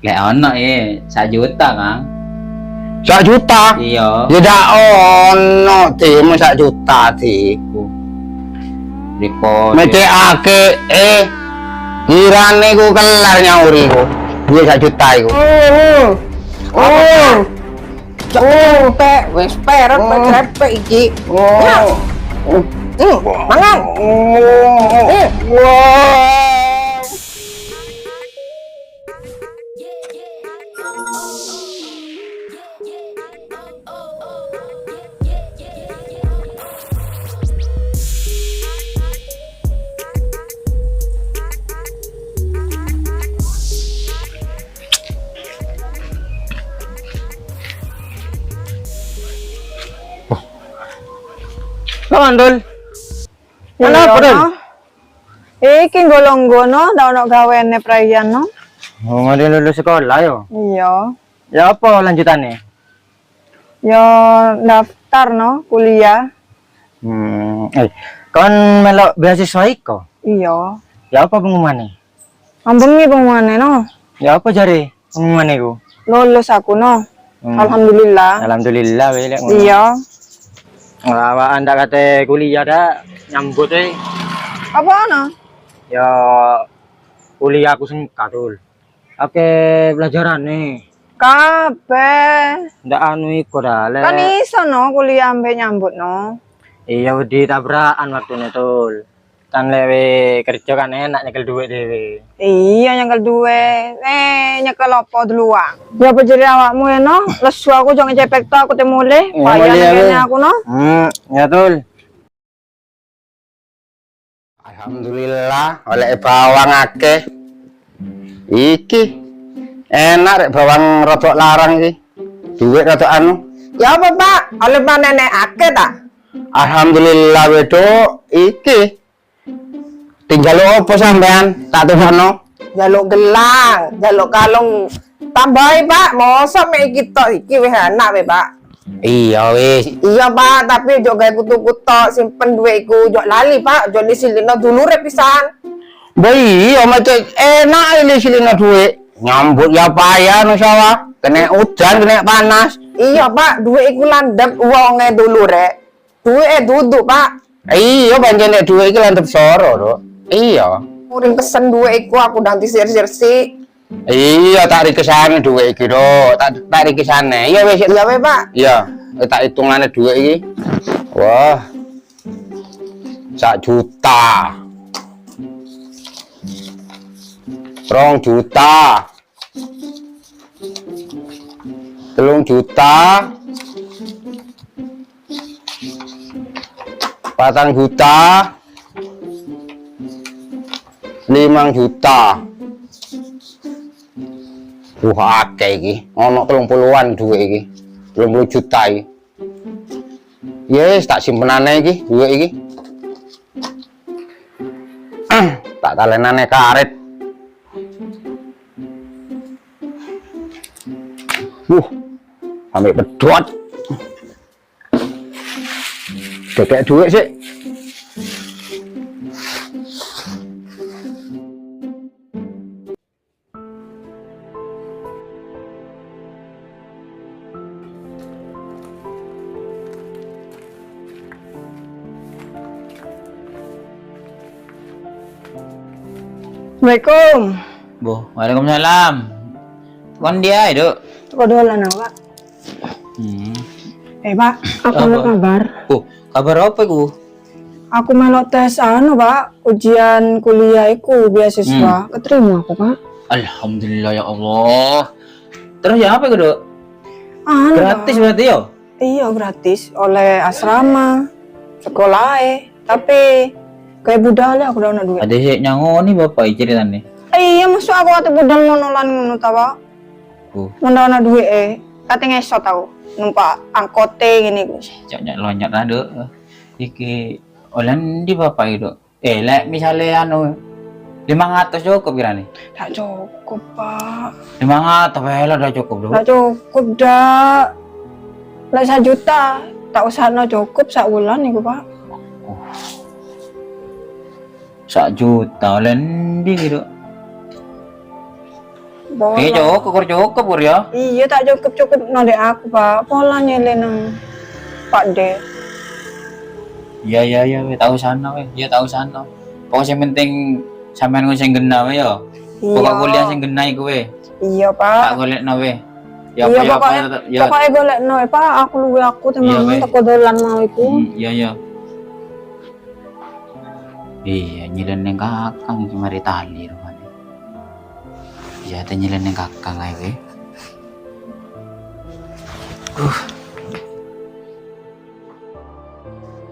Lek ono 1 juta, Kang. 1 juta? Iya. Ya dak ono demo 1 juta di. Report. Mecekake kirane ku kelar nyauri ku. Duwe 1 juta iku. Cepet, wis peret cepet iki. Mangan. Kawan Dul. Iya, Kenapa Dul? no? Iki golong-gono dak ono gawene prayan no. Oh, ngene lulus sekolah yo. Iya. Ya apa lanjutannya? Yo daftar no kuliah. Kon melok beasiswa iko? Iya. Ya apa pengumumannya? Ambengi pengumumannya no. Ya apa jare pengumumannya ku? Lulus aku no. Alhamdulillah. Alhamdulillah wele. Iya. Awak anda kate kuliah dah nyambut Apa no? ya kuliah aku sengkat Dul. Oke pelajaran nih. Kabeh. Ndak anu iko dah le. Kan iso no kuliah ambek nyambut no. Iya wedi tabrakan waktunya Dul. Kan lewe kerja kan enak nyekel duit dhewe. Iya nyekel duwe. Nyekel apa duluan? Ya apa jadi awakmu ya no? Lesu aku jangan cepet to aku temule. Mulai ya, Bayar aku no. Ya Dul. Alhamdulillah oleh bawang akeh. Iki enak rek bawang rodok larang iki. Duit rodok anu. Ya apa Pak? Oleh nenek akeh tak? Alhamdulillah wedok iki. Tinggal opo sampean? Tak tuhono. Jaluk gelang, jaluk kalung. Tambahi Pak, mosok mek iki tok iki wis enak we Pak. Iya wis. Iya Pak, tapi ojo gawe kutu-kutu simpen duit iku, ojo lali Pak, ojo disilino dulure pisan. Boy, iya macam enak ini silina duit. Nyambut ya payah no sawah. Kena hujan, kena panas. Iya Pak, duit iku landep wonge dulure. Duit duduk Pak. Iya pancen nek duit iki landep soro, Dok. Iya. Muring pesen duit iku aku nanti sir-sirsi. Iya, tarik ke sana duit iki, Dok. Tarik ke sana. Iya wis. Iya we Pak. Iya, tak hitungane duit iki. Wah. 1 juta. 2 juta. 3 juta. 4 juta. 5 juta. Wah, akeh iki. Ono 30-an duit iki. 30 juta iki. Yes, tak simpenane iki, duit iki. Tak talenane karet. Sampai pedot. Kayak duit sih. Assalamualaikum. Bu, waalaikumsalam. Kon dia itu. Kok dolan Pak? Pak, aku Apa? ada kabar. Kabar apa ku? Aku melok tes anu Pak, ujian kuliah iku beasiswa. Keterima aku Pak. Alhamdulillah ya Allah. Terus ya apa ku, Dok? Anu, Gratis Pak. berarti yo? Iya gratis oleh asrama sekolah tapi kayak budal aku udah duit. Ada sih nyangoni bapak ceritane. Iya masuk aku ate budal ngonolan ngono ta Pak. Mana duit kate ngesot tau numpak angkote gini ku. Cak lonjak lah, Dok. Iki olen di bapak itu. Lek misalnya anu 500 cukup kira nih. Tak cukup Pak. 500 wae lah udah cukup, Dok. Tak cukup dah. Lek 1 juta tak usah cukup sak wulan iku Pak. 1 juta olen di gitu. Bola. Cukup kur ya. Iya tak cukup nade aku pak. Pola nyele nang Pak De. Iya, we tahu sana we. Iya tahu sana. Pokoknya yang penting sampean ngono sing genah we ya. Pokok kuliah sing genah iku we. Iya Tak pak. golekno we. Ya Iya apa pokoknya tetep ya. pokoknya golek no pak. Aku luwe aku Iya, teman weh. teko dolan mau iku. Iya. Iya, nyilen ning kakang iki mari tali rupane. Iya, te nyilen ning kakang ae we.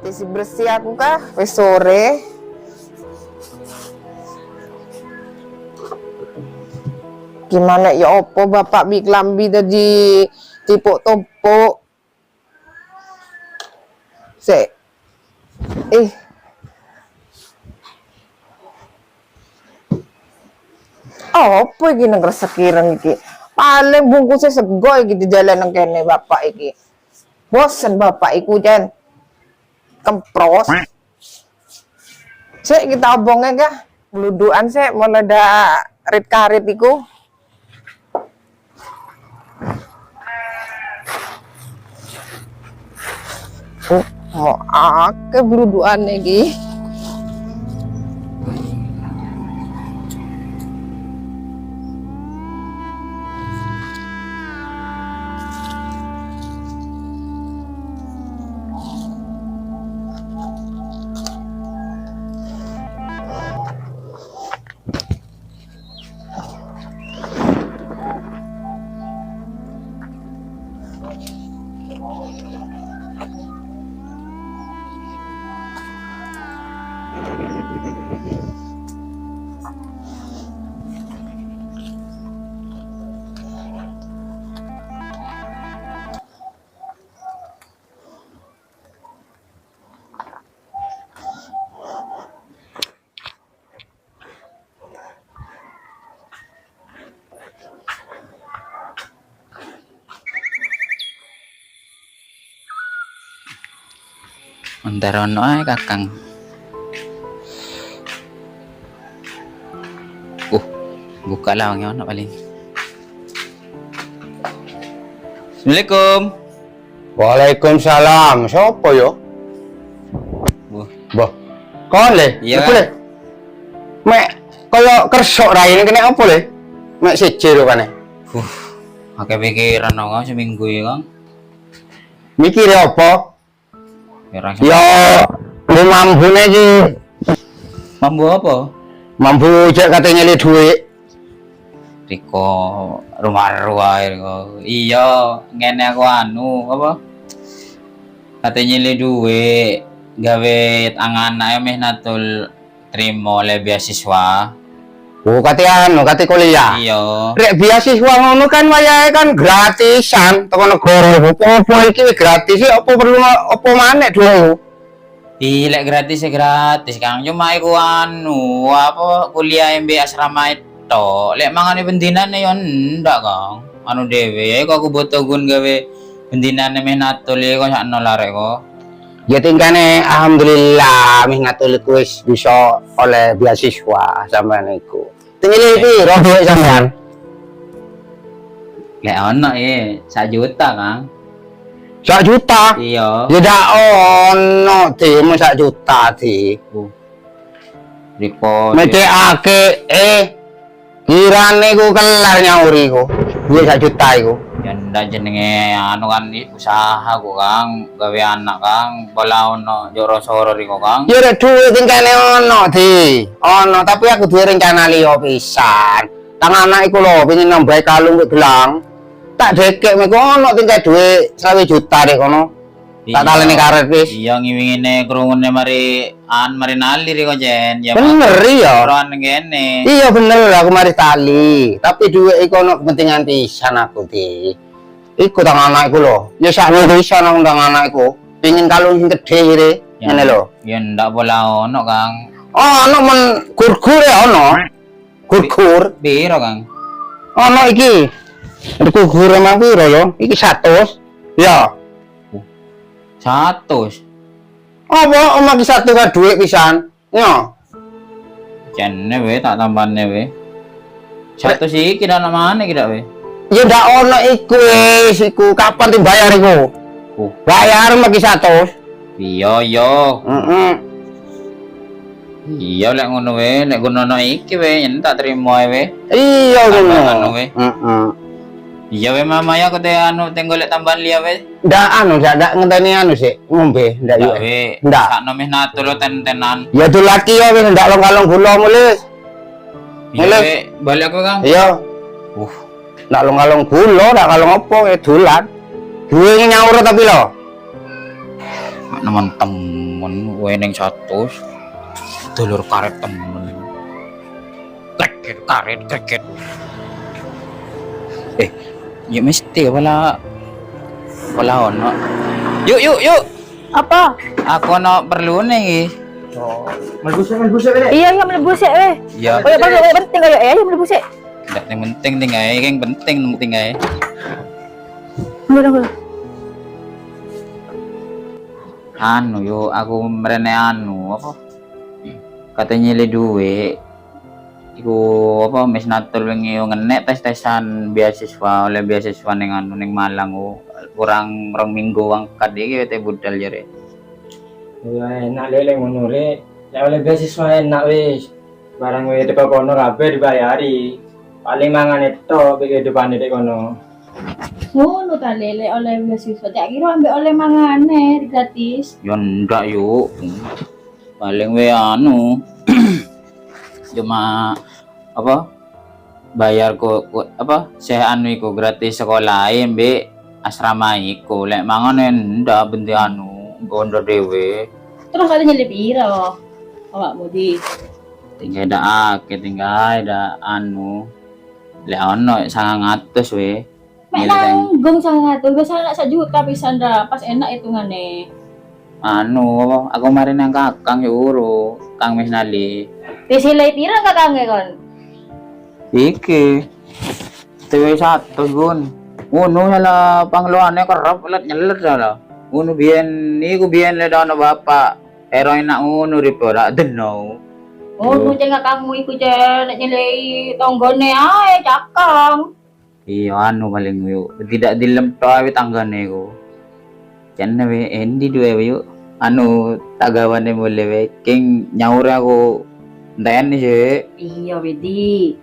Isi bersih aku kah? Wis sore. Gimana ya opo bapak bik lambi tadi tipuk-topuk. Sik. Apa iki nang resekireng iki? Paling bungkusnya sego iki di jalan nang kene bapak iki. Bosen bapak iku jan. Kempros. Sik kita obongnya kah? Bluduan sik mulai ada rit karit iku. Mau akeh bluduan iki. Entar ono ae kakang. Buka lah wong ono paling. Assalamualaikum. Waalaikumsalam. Sopo yo? Boh. Kon le? Iya, Apa le? Mek kaya kersok raine kene apa le? Mek siji ro kane. Akeh pikiran kok seminggu ya, Kang. Mikire apa? Pirang Yo, lu mambune iki. mambu apa? Mampu cek katanya le duit. Riko rumah air kok. Iya, ngene aku anu apa? Katanya le duwe gawe tangan ae meh natul trimo le beasiswa. Oh, kate anu, kate kuliah. Iya. Rek beasiswa ngono kan wayahe kan gratisan teko negara. Apa iki gratis sih? Apa perlu apa maneh duwe? Lek gratis ya gratis Kang. Cuma iku anu apa kuliah MB asrama itu. Lek mangane bendinane yo ndak Kang. Anu dhewe ya iku aku butuh gun gawe bendinane meh natul kok sakno larek kok. Ya tingkane alhamdulillah mih ngatul wis bisa oleh beasiswa sampean iku. Tinggal iki ro duit sampean. Lek ono 1 juta Kang. 1 juta. Iya. Ya dak ono demo 1 juta di. Riko. Mecekake kirane ku kelar nyauri ku. Duit 1 juta iku. Ya ndak jenenge anu kan usaha ku Kang, gawe anak Kang, bola ono joro soro riko Kang. Ya rek duit tingkane ono di. Ono tapi aku duwe rencana liya pisan. Kang anak iku lho pengin nambahi kalung mek gelang. Tak dekek mek ono tingkah duit 20 juta rek kono. Tak taleni karet wis. Iya ngiwingine krungune mari nali riko Jen. Ya Bener iya. oroan ngene. Iya bener aku mari tali. Tapi duit iku ono kepentingan pisan aku di. Iku tang anak iku lho. Ya sakno pisan nang anak iku. Pengin kalung sing gedhe iki ngene lho. Ya ndak bola ono Kang. Oh, ono men gur-gur ya ono. Gur-gur. Piro Kang? Ono iki. Gur-gur emang piro yo? Iki 100. Ya. 100. Apa omah ki 1 ka dhuwit pisan? Yo. Jane we tak tambane we. Satu sih kira mana kira we. Ya ndak ono iku wis, iku kapan dibayar iku? Bayar lagi 100. Iya yo. Heeh. Iya lek ngono we, lek ngono iki we yen tak terima we. Iya Anu ngono. we. Heeh. Iya we mama ya kote anu teng golek tambahan liya we. Ndak ngenteni anu sih, ngombe ndak yo. Ndak we. Ndak. Sakno meh natul ten-tenan. Ya tuh laki ya wis ndak long-kalong gula mulis. Iya Mulai. we, balik aku Kang. Iya. Uh, Ndak long-kalong gula, ndak kalong opo ya dolan. Duwe nyaur tapi lo. temen-temen we ning 100. Dulur karet temen. Karet. Ya mesti wala ono. Yuk. Apa? Aku ono perlu nih. Melbuse weh. Iya, mlebu sik weh. Ya, Oh, ya penting kaya ya mlebu sik. ndak yang penting tinggal, yang penting tinggal. Tunggu. Anu yo, aku merene anu apa? Katanya le duwe. Iku apa mes natul wingi yo ngenek tes-tesan beasiswa oleh beasiswa ning anu ning Malang kurang 2 minggu angkat iki teh budal jare. Ya enak lele ngono le. Ya oleh beasiswa enak wis. Barang we teko kono kabeh dibayari. Paling mangan itu bagi depan dek kono. Ngono ta lele oleh beasiswa. Tak kira ambek oleh mangane gratis. Yo ndak yo. Paling we anu cuma apa? Bayar ku apa? Saya anu iku gratis sekolah mbek asrama iku. Lek mangane ndak benti anu gondo dhewe. Terus katanya lebih piro? Awakmu di Tinggal ada anu lek ono 900 we. mek nanggung sangat tuh biasa nak 1 juta pisan dah pas enak hitungane. Anu apa aku mari nang kakang yo uro Kang Misnali Pisilai pira kakange kon? iki tewe 100 gun ngono sala pangluane kerep let nyelet sala ngono biyen niku biyen le dono bapak ero enak ngono ripo rak deno. Oh, nu ceng kakangmu iku cen nek nyelei tonggone ae cakang. Iya anu paling yo tidak dilempto ae tanggane ku jan we endi duwe yo anu tagawane mule we king nyaur aku enten sih. Iya Widi.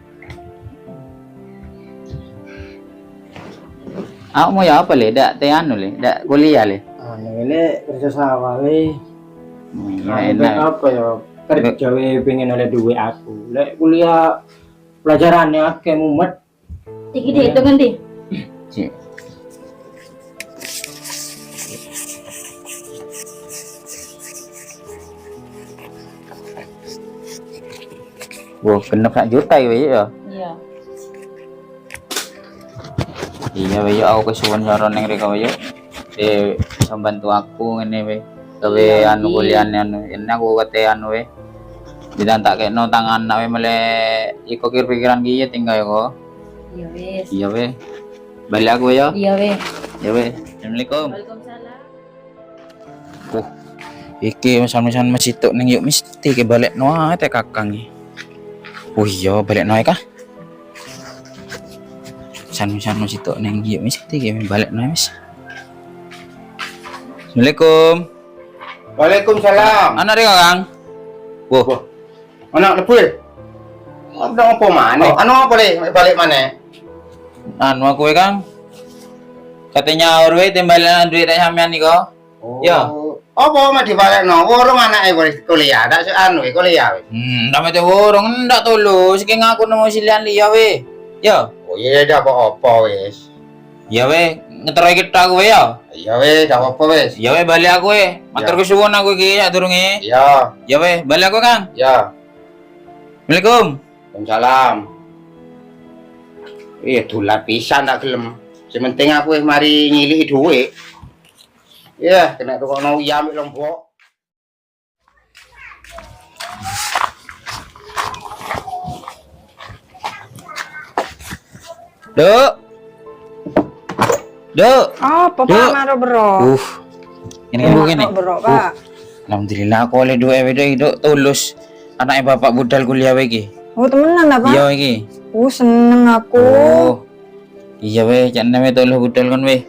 Aku mau ya apa le dak teh anu le dak kuliah le. Anu lele kerja sawah we. Ya Enak enak. apa ya? Kerja we pengen oleh duit aku. Lek kuliah pelajarannya akeh mumet. Iki di hitungan di. Cik. Wah, genep 1 juta ya, ya. Iya. Iya, ya aku kesuwun saron ning reka ya. Bisa bantu aku ngene we. Gawe anu kuliahane anu. Ini aku kate anu we. Ditantakno tangan we mele iko pikiran ki tinggal ya kok. Iya wis. Iya we. Balik aku ya. Iya we. Ya we. Assalamualaikum. Waalaikumsalam. Iki misan-misan masih tok ning yuk mesti ke balik noa teh kakang iki. Oh iya balik noa kah? Misan-misan masih tok ning yuk mesti ke balik noa mis. Assalamualaikum. Waalaikumsalam. Ana rek kakang. Wah, Anak lebih. Apa mana? Anu apa le? Balik mana? anu aku Kang. Katanya urwe timbalan duit teh sampean niko. Ya. Apa mah dibalekno? Urung anake kuliah, dak anu kuliah. Ndak mete worong ndak tulus iki ngaku nemu silian liya we. Ya. Oh iya dak apa-apa wis. Ya we, ngeteroy kita aku we ya. Iya wis, dak apa wis. Ya we balik aku we. Matur kesuwun aku iki sak durunge. Iya, Ya we, balik aku Kang. iya. Assalamualaikum. Waalaikumsalam. Iya dolan pisan tak gelem. Sementing aku wis mari nyiliki dhuwit. Iya, kena tukokno uyam Lombok. Duk. Duk. Apa Duk. Pak Maro bro? Ini kan begini. Bro, Pak. Alhamdulillah aku oleh dua ewe duk tulus. Anaknya bapak budal kuliah we iki. Oh, temenan dah, Pak. Iya iki. Seneng aku. Oh. Iya weh, jangan namanya tolong budal kan weh.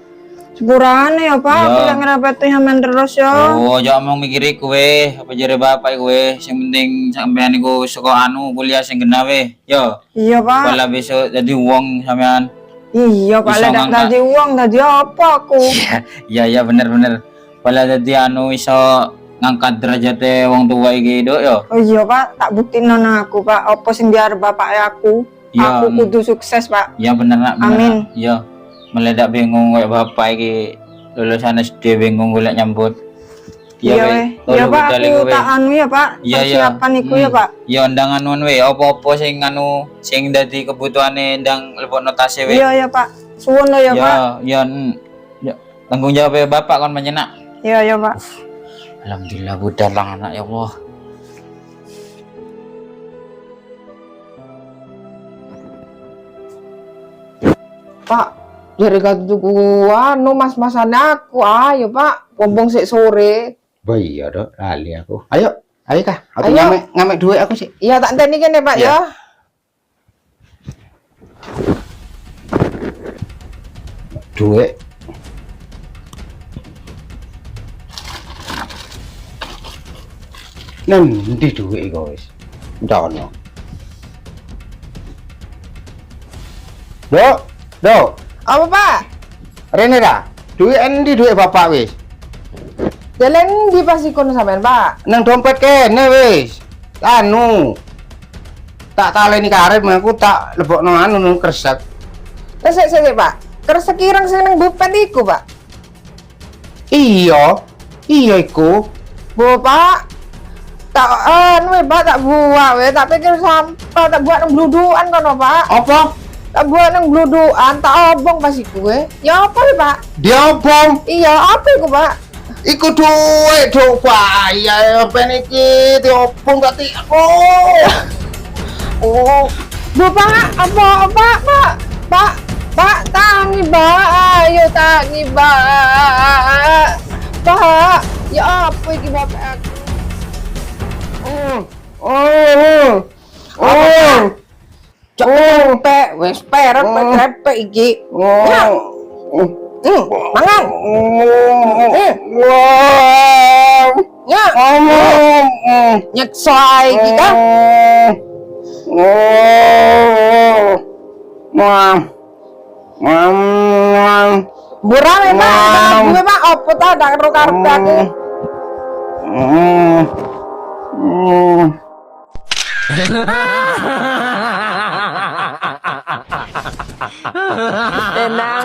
Sepurane ya, Pak. Iya. Aku yang ngerapeti hamen terus ya. Oh, jangan mau mikir iku weh. Apa jare bapak iku weh. Sing penting sampean iku saka kuliah sing genah weh. Yo. Iya, Pak. Kala besok jadi wong sampean. Iya, Pak. Bisa Lek ngangkat. tadi uang tadi apa aku? Iya bener. Kala jadi iso ngangkat derajate wong tua iki dok yo. Oh iya, Pak. Tak buktiin nona aku, Pak. Apa sing biar bapak aku? Iya. Aku kudu sukses, Pak. Iya bener nak. Amin. Iya. Meledak bingung kayak bapak iki lulusan SD bingung golek nyambut. Iya, weh. weh. Iya, Tolong Pak. budal Aku iku, weh. tak anu ya, Pak. Iya. Persiapan iku ya, Pak. Ya undangan nuwun we, apa-apa sing sing dadi kebutuhane ndang lebokno tase we. Iya, ya, Pak. Suwun lo ya, Pak. Ya, ya. Tanggung jawab bapak kon menyenak. Iya, ya, Pak. Alhamdulillah budal lang anak ya Allah. Pak, dari kata tuku anu mas-masane aku, ayo Pak, pombong sik sore. Iya dok, lali aku. Ayo kah? Aku Ayo. ngamek duit aku sih. Iya tak enteni kene Pak Iya. ya. Duit. Nanti duit guys. Dono. Dok. Apa Pak? Rene dah. Duit endi duit bapak wis. Jalan di pasikon sampean Pak. Nang dompet kene wis. Anu. Tak taleni karet aku tak lebokno anu nang kresek. Sik Pak. Terus sekirang sing nang dompet iku Pak. Iya iku. Bapak tak anu Pak tak buat we, tak pikir sampah tak buat nang bludukan kono Pak. Apa? Tak buat nang bludukan tak obong pas iku we. Ya apa ya Pak? Diobong. Iya, apa iku Pak? Iku duit dok Pak. Ya ben iki diobong tadi aku. Oh, Bapak apa Pak, tangi Pak, ayo tangi Pak. Pak, ya apa iki Bapak aku? Cepet, wes peret, pekrepek iki. Mangan. Ya, nyekso ae iki kan. Burang Pak, gue Pak, opo ta dak karo karep aku. Tenang.